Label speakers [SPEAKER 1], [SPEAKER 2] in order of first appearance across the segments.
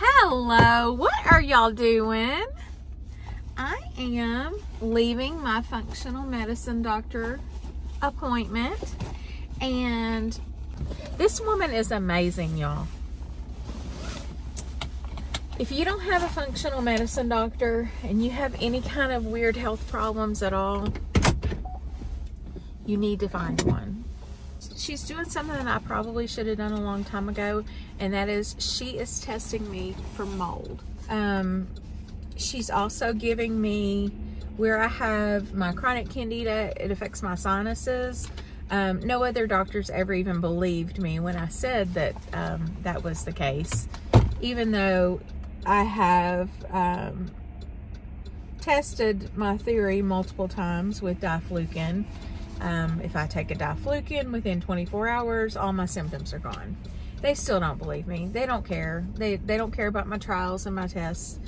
[SPEAKER 1] Hello, what are y'all doing? I am leaving my functional medicine doctor appointment, and this woman is amazing, y'all. If you don't have a functional medicine doctor and you have any kind of weird health problems at all, you need to find one. She's doing something that I probably should have done a long time ago, and that is she is testing me for mold. She's also giving me, where I have my chronic candida, it affects my sinuses. No other doctors ever even believed me when I said that that was the case, even though I have tested my theory multiple times with diflucan. If I take a diflucan, within 24 hours, all my symptoms are gone. They still don't believe me. They don't care. They don't care about my trials and my tests.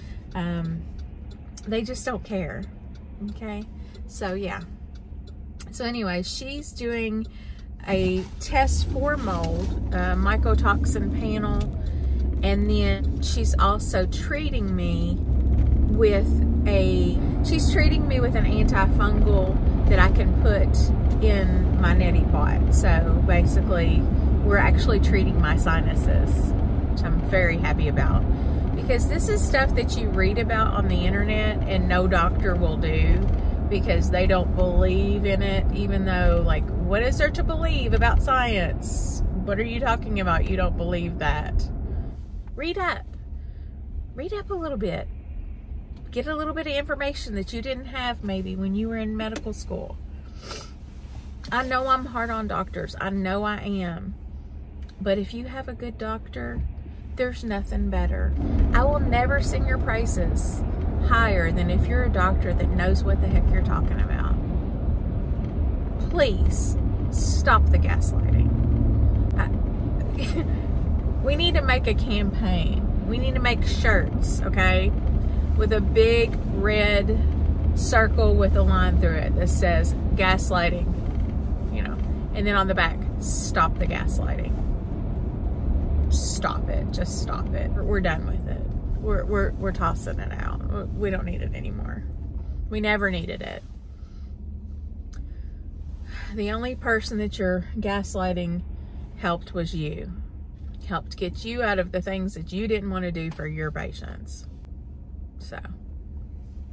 [SPEAKER 1] They just don't care. Okay? So, yeah. So, anyway, she's doing a test for mold, mycotoxin panel, and then she's also treating me with she's treating me with an antifungal that I can put in my neti pot. So basically, we're actually treating my sinuses, which I'm very happy about, because this is stuff that you read about on the internet and no doctor will do because they don't believe in it, even though, like, what is there to believe about science? What are you talking about? You don't believe that. Read up. Read up a little bit. Get a little bit of information that you didn't have maybe when you were in medical school. I know I'm hard on doctors. I know I am. But if you have a good doctor, there's nothing better. I will never sing your praises higher than if you're a doctor that knows what the heck you're talking about. Please stop the gaslighting. We need to make a campaign. We need to make shirts, okay? With a big red circle with a line through it that says gaslighting, you know, and then on the back, stop the gaslighting. Stop it. Just stop it. We're done with it. We're tossing it out. We don't need it anymore. We never needed it. The only person that your gaslighting helped was you. Helped get you out of the things that you didn't want to do for your patients. So,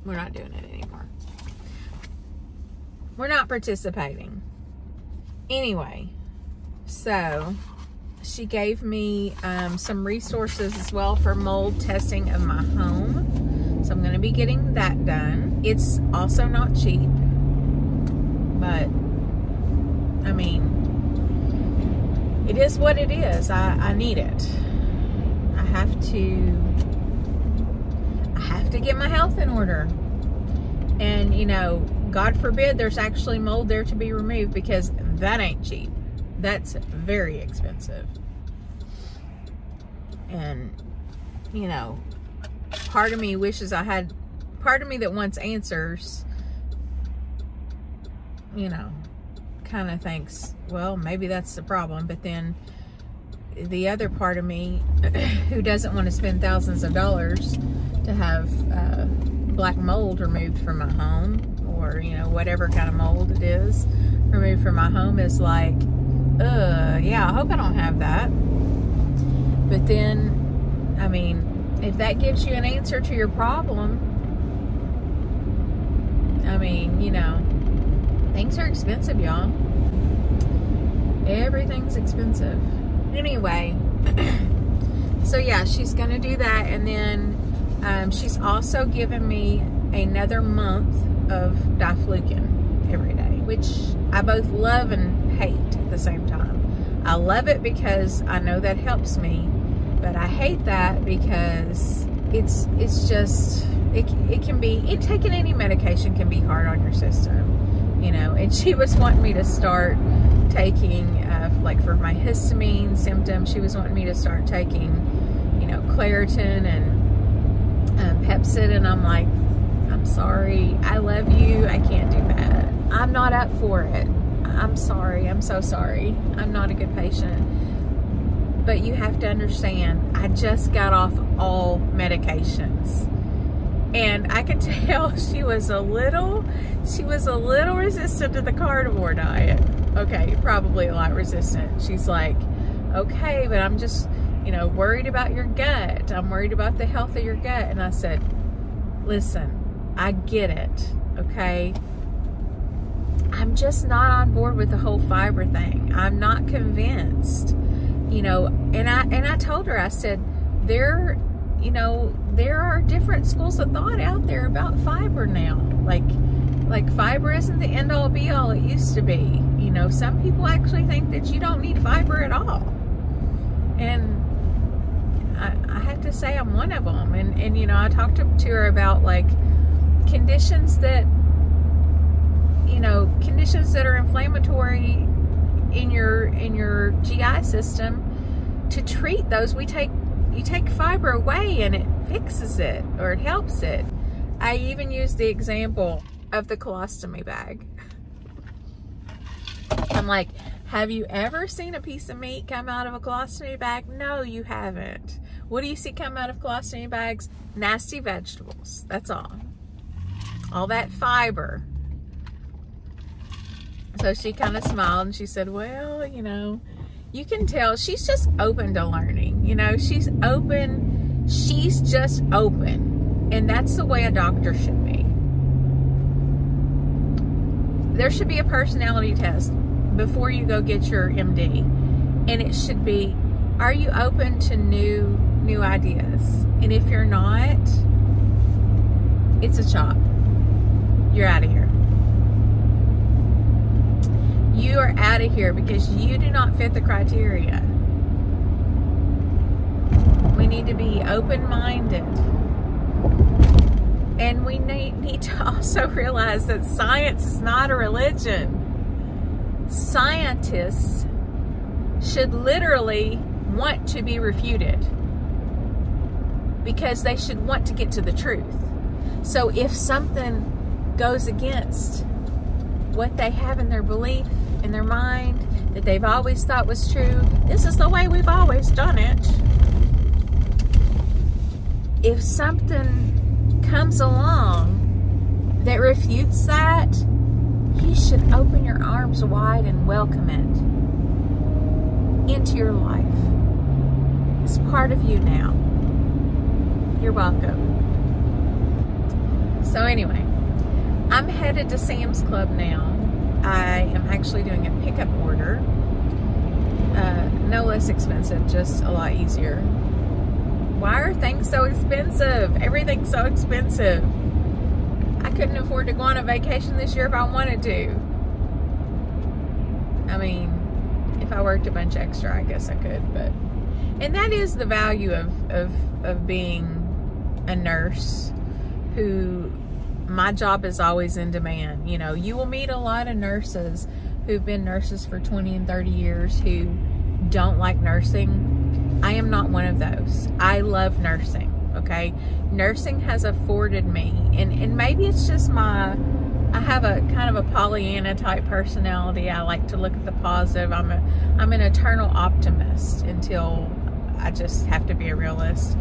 [SPEAKER 1] we're not doing it anymore. We're not participating. Anyway, so she gave me some resources as well for mold testing of my home. So I'm going to be getting that done. It's also not cheap, but I mean, it is what it is. I need it. I have to get my health in order. And, you know, God forbid there's actually mold there to be removed, because that ain't cheap. That's very expensive. And, you know, part of me wishes I had, part of me that wants answers, you know, kind of thinks, well, maybe that's the problem. But then the other part of me who doesn't want to spend thousands of dollars to have black mold removed from my home, or, you know, whatever kind of mold it is removed from my home, is like, yeah, I hope I don't have that. But then, I mean, if that gives you an answer to your problem, I mean, you know, things are expensive, y'all. Everything's expensive. Anyway, so yeah, she's gonna do that, and then she's also given me another month of diflucan every day, which I both love and hate at the same time. I love it because I know that helps me, but I hate that because it's just, it can be, taking any medication can be hard on your system, you know. And she was wanting me to start taking, like for my histamine symptoms, she was wanting me to start taking, you know, Claritin and Pepsid, and I'm like, I'm sorry, I love you, I can't do that. I'm not up for it. I'm sorry, I'm so sorry. I'm not a good patient. But you have to understand, I just got off all medications. And I could tell she was a little resistant to the carnivore diet. Okay, probably a lot resistant. She's like, okay, but I'm just, you know, worried about your gut. I'm worried about the health of your gut. And I said, listen, I get it, okay? I'm just not on board with the whole fiber thing. I'm not convinced, you know, and I told her, I said, there are different schools of thought out there about fiber now. Like fiber isn't the end all be all it used to be. You know, some people actually think that you don't need fiber at all. And I have to say I'm one of them. And you know, I talked to her about like conditions that are inflammatory in your GI system. To treat those, you take fiber away and it fixes it, or it helps it. I even used the example of the colostomy bag. I'm like, have you ever seen a piece of meat come out of a colostomy bag? No, you haven't. What do you see come out of colostomy bags? Nasty vegetables. That's all. All that fiber. So she kind of smiled and she said, well, you know, you can tell she's just open to learning. You know, she's open. She's just open. And that's the way a doctor should be. There should be a personality test before you go get your MD. And it should be, are you open to new ideas? And if you're not, it's a chop. You're out of here. You are out of here because you do not fit the criteria. We need to be open-minded. And we need to also realize that science is not a religion. Scientists should literally want to be refuted because they should want to get to the truth. So if something goes against what they have in their belief, in their mind, that they've always thought was true, this is the way we've always done it. If something comes along that refutes that, you should open your arms wide and welcome it into your life. It's part of you now. You're welcome. So anyway, I'm headed to Sam's Club now. I am actually doing a pickup order. No less expensive, just a lot easier. Why are things so expensive? Everything's so expensive. I couldn't afford to go on a vacation this year if I wanted to. I mean, if I worked a bunch extra, I guess I could, but... And that is the value of being a nurse who... My job is always in demand. You know, you will meet a lot of nurses who've been nurses for 20 and 30 years who don't like nursing. I am not one of those. I love nursing, okay? Nursing has afforded me, and maybe it's just I have a kind of a Pollyanna type personality. I like to look at the positive. I'm an eternal optimist until I just have to be a realist.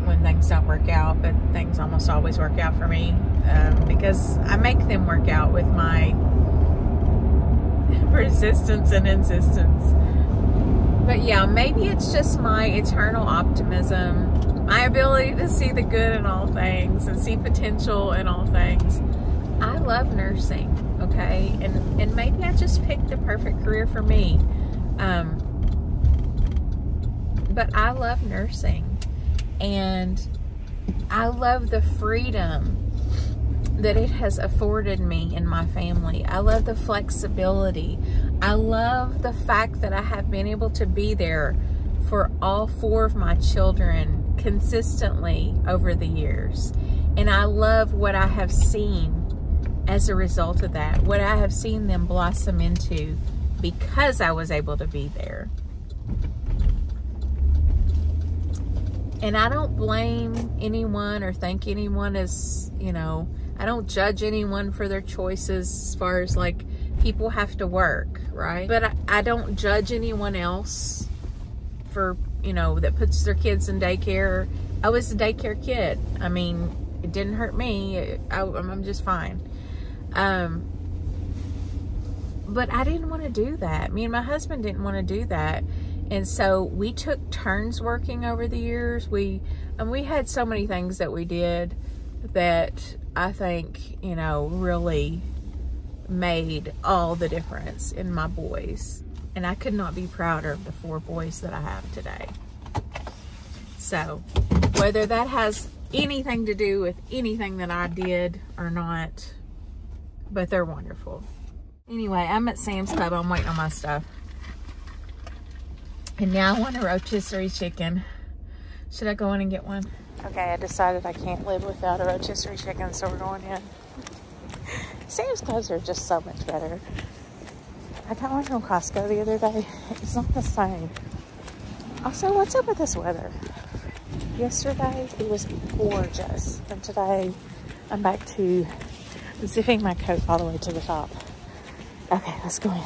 [SPEAKER 1] When things don't work out, but things almost always work out for me because I make them work out with my persistence and insistence. But yeah, maybe it's just my eternal optimism, my ability to see the good in all things and see potential in all things. I love nursing, okay? And maybe I just picked the perfect career for me. But I love nursing. And I love the freedom that it has afforded me and my family. I love the flexibility. I love the fact that I have been able to be there for all 4 of my children consistently over the years. And I love what I have seen as a result of that, what I have seen them blossom into because I was able to be there. And I don't blame anyone or think anyone is, you know, I don't judge anyone for their choices as far as like people have to work, right? But I don't judge anyone else for, you know, that puts their kids in daycare. I was a daycare kid. I mean, it didn't hurt me. I'm just fine. But I didn't want to do that. Me and my husband didn't want to do that. And so we took turns working over the years. We had so many things that we did that I think, you know, really made all the difference in my boys. And I could not be prouder of the 4 boys that I have today. So whether that has anything to do with anything that I did or not, but they're wonderful. Anyway, I'm at Sam's Club. I'm waiting on my stuff. And now I want a rotisserie chicken. Should I go in and get one? Okay, I decided I can't live without a rotisserie chicken, so we're going in. Sam's Clubs are just so much better. I got one from Costco the other day. It's not the same. Also, what's up with this weather? Yesterday, it was gorgeous. And today, I'm back to zipping my coat all the way to the top. Okay, let's go in.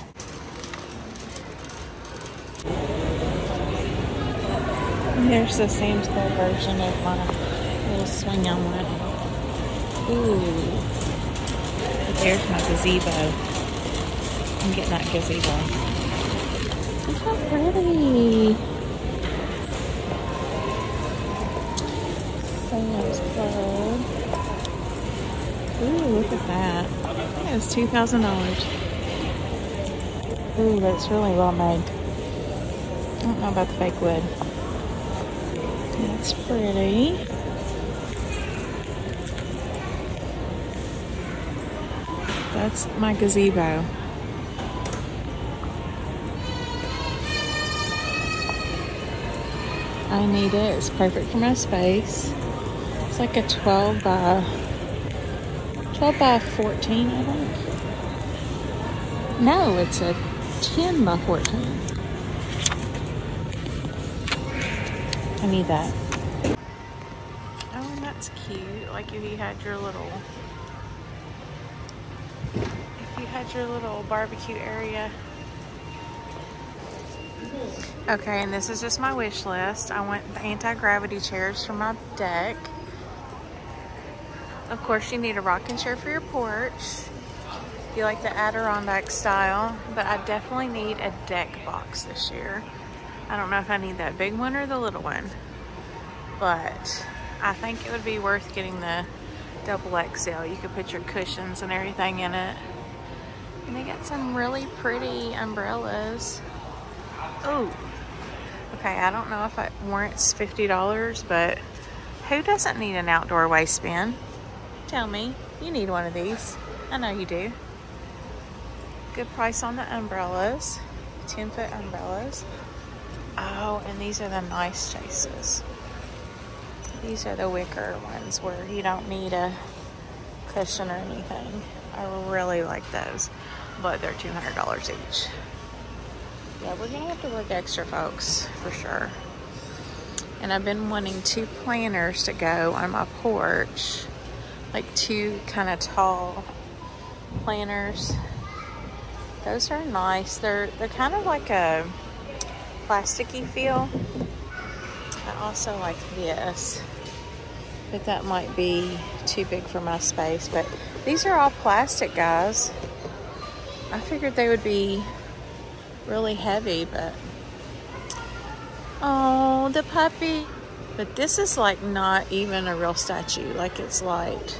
[SPEAKER 1] And there's the Sam's Club version of my little swing on one. Ooh. But there's my gazebo. I'm getting that gazebo. Look how pretty. Sam's Club. Ooh, look at that. That was $2,000. Ooh, that's really well made. I don't know about the fake wood. That's pretty. That's my gazebo. I need it. It's perfect for my space. It's like a 12 by 14, I think. No, it's a 10 by 14. I need that. Oh, and that's cute. Like if you had your little barbecue area. Okay, and this is just my wish list. I want the anti-gravity chairs for my deck. Of course, you need a rocking chair for your porch. If you like the Adirondack style, but I definitely need a deck box this year. I don't know if I need that big one or the little one, but I think it would be worth getting the double XL. You could put your cushions and everything in it. And they got some really pretty umbrellas. Oh, okay, I don't know if it warrants $50, but who doesn't need an outdoor waistband? Tell me, you need one of these. I know you do. Good price on the umbrellas, 10-foot umbrellas. Oh, and these are the nice chases. These are the wicker ones where you don't need a cushion or anything. I really like those, but they're $200 each. Yeah, we're gonna have to work extra, folks, for sure. And I've been wanting 2 planters to go on my porch, like 2 kind of tall planters. Those are nice. They're kind of like a plasticky feel. I also like this, but that might be too big for my space. But these are all plastic, guys. I figured they would be really heavy, but oh, the puppy. But this is like not even a real statue, like it's light.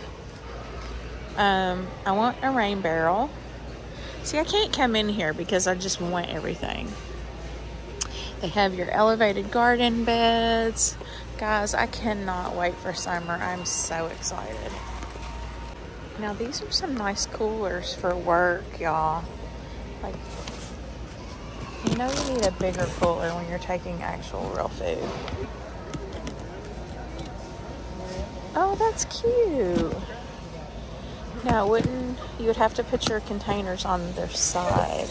[SPEAKER 1] I want a rain barrel. See, I can't come in here because I just want everything. They have your elevated garden beds. Guys, I cannot wait for summer. I'm so excited. Now, these are some nice coolers for work, y'all. Like, you know you need a bigger cooler when you're taking actual real food. Oh, that's cute. Now, you would have to put your containers on their side.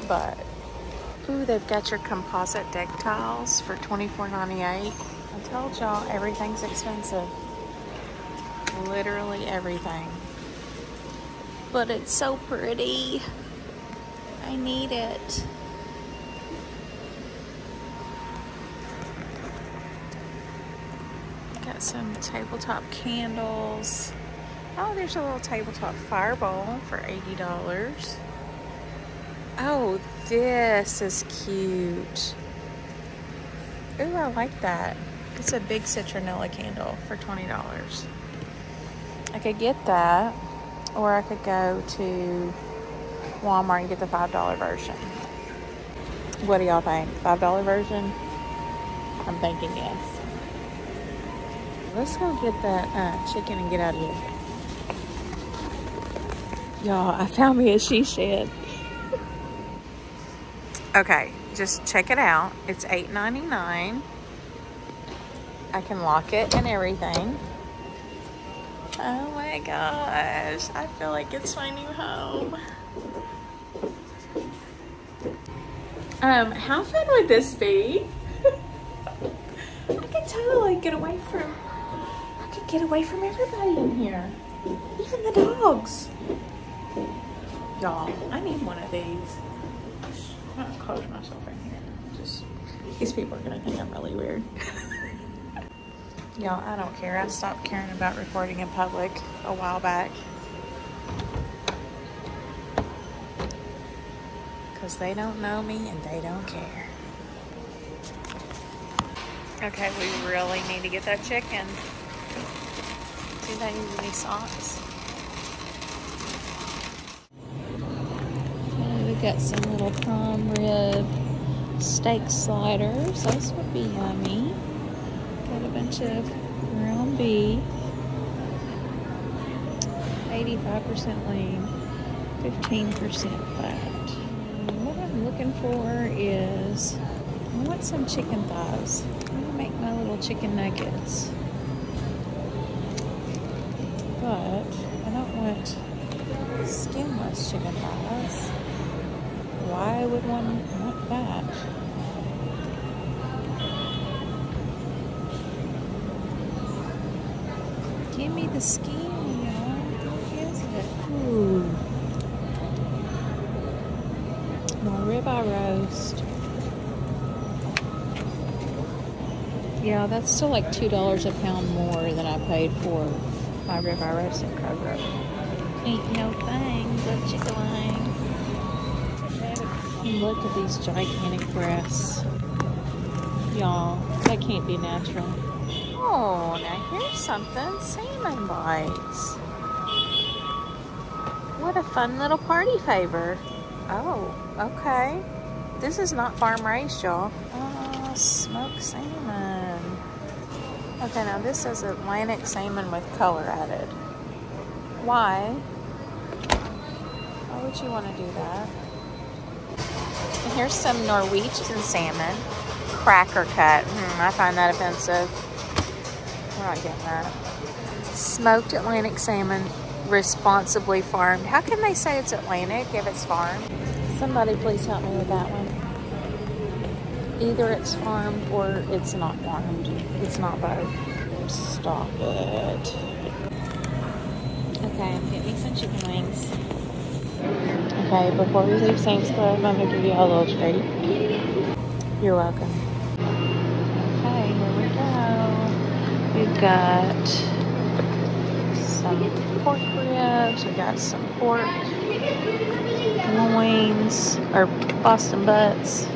[SPEAKER 1] But, ooh, they've got your composite deck tiles for $24.98. I told y'all, everything's expensive. Literally everything. But it's so pretty. I need it. got some tabletop candles. Oh, there's a little tabletop fireball for $80. Oh, this is cute. Ooh, I like that. It's a big citronella candle for $20. I could get that, or I could go to Walmart and get the $5 version. What do y'all think? $5 version? I'm thinking yes. Let's go get that chicken and get out of here. Y'all, I found me a she shed. Okay, just check it out. It's $8.99. I can lock it and everything. Oh my gosh, I feel like it's my new home. How fun would this be? I could totally get away from, everybody in here. Even the dogs. Y'all, I need one of these. I'm gonna close myself in here. Just, these people are gonna think I'm really weird. Y'all, I don't care. I stopped caring about recording in public a while back. Because they don't know me and they don't care. Okay, we really need to get that chicken. Do they need any socks? We've got some little prime rib steak sliders. Those would be yummy. Got a bunch of ground beef. 85% lean, 15% fat. What I'm looking for is, I want some chicken thighs. I'm gonna make my little chicken nuggets. But I don't want skinless chicken thighs. Why would one want that? Give me the skin, y'all. What is it? Ooh. My ribeye roast. Yeah, that's still like $2 a pound more than I paid for my ribeye roast at Kroger. Ain't no thing but chicken wing. Look at these gigantic breasts. Y'all, that can't be natural. Oh, now here's something. Salmon bites. What a fun little party favor. Oh, okay. This is not farm raised, y'all. Oh, smoked salmon. Okay, now this says Atlantic salmon with color added. Why? Why would you want to do that? And here's some Norwegian salmon. Cracker cut. I find that offensive. We're not getting that. Smoked Atlantic salmon, responsibly farmed. How can they say it's Atlantic if it's farmed? Somebody please help me with that one. Either it's farmed or it's not farmed. It's not both. Stop it. Okay, I'm getting some chicken wings. Okay, before we leave Sam's Club, I'm going to give you a little treat. You're welcome. Okay, here we go. We've got some pork ribs. We've got some pork loins, or Boston butts.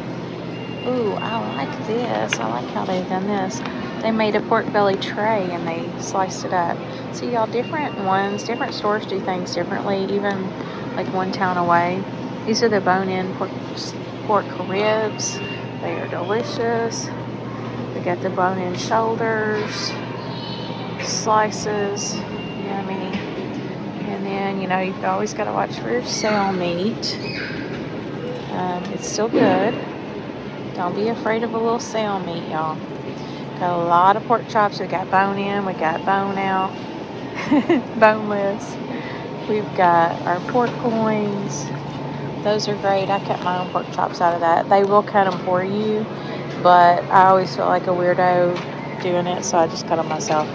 [SPEAKER 1] Ooh, I like this. I like how they've done this. They made a pork belly tray and they sliced it up. See, y'all, different ones, different stores do things differently, even like one town away. These are the bone-in pork ribs. They are delicious. We got the bone-in shoulders, slices, yummy. And then, you know, you've always got to watch for your sail meat. It's still good. Don't be afraid of a little sail meat, y'all. Got a lot of pork chops. We got bone in, we got bone out, boneless. We've got our pork loins. Those are great. I cut my own pork chops out of that. They will cut them for you, but I always feel like a weirdo doing it, so I just cut them myself.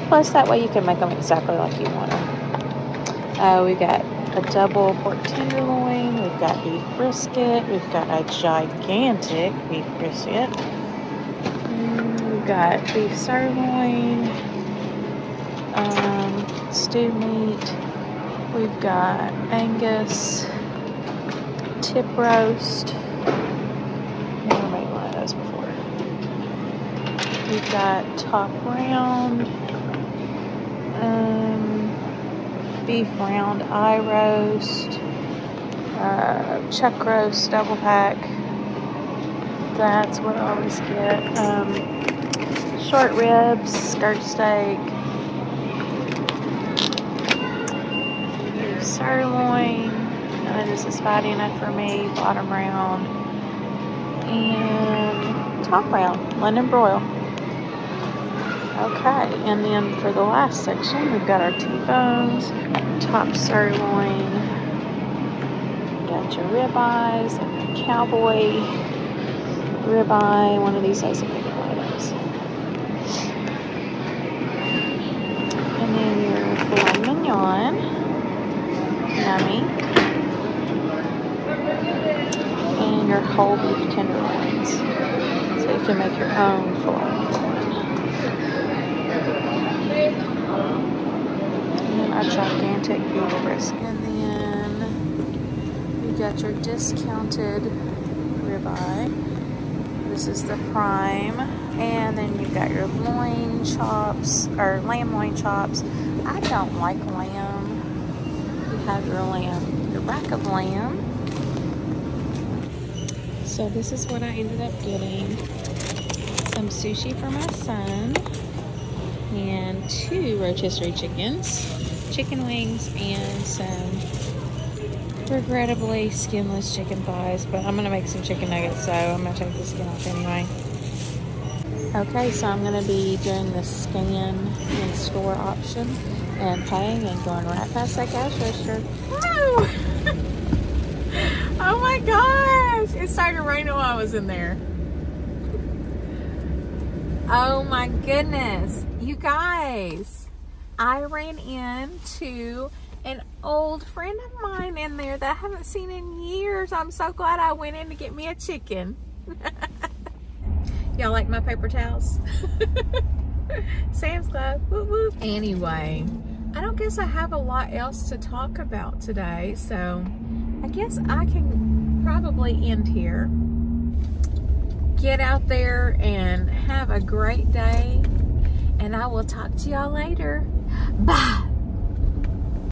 [SPEAKER 1] Plus, that way you can make them exactly like you want them. We've got a double pork tenderloin. We've got beef brisket. We've got a gigantic beef brisket. We've got beef sirloin. Stewed meat. We've got Angus, tip roast. Never made one of those before. We've got top round, beef round eye roast, chuck roast double pack. That's what I always get. Short ribs, skirt steak, beef sirloin. This is fatty enough for me. Bottom round and top round, London broil. Okay, and then for the last section, we've got our T-bones, top sirloin, got your ribeyes, and the cowboy ribeye. One of these has a bigger items. And then your filet mignon, yummy, and your whole beef tenderloins. So you can make your own filet mignon. A gigantic beef brisket. And then you got your discounted ribeye. This is the prime. And then you got your loin chops, or lamb loin chops. I don't like lamb. You have your lamb, your rack of lamb. So this is what I ended up getting. Some sushi for my son. And 2 rotisserie chickens, chicken wings, and some regrettably skinless chicken thighs, but I'm gonna make some chicken nuggets, so I'm gonna take the skin off anyway. Okay, so I'm gonna be doing the scan in store option and paying and going right past that cash register. Oh, oh my gosh, it started raining while I was in there. Oh my goodness. You guys, I ran into an old friend of mine in there that I haven't seen in years. I'm so glad I went in to get me a chicken. Y'all like my paper towels? Sam's Club, whoop whoop. Anyway, I don't guess I have a lot else to talk about today, so I guess I can probably end here. Get out there and have a great day. And I will talk to y'all later. Bye.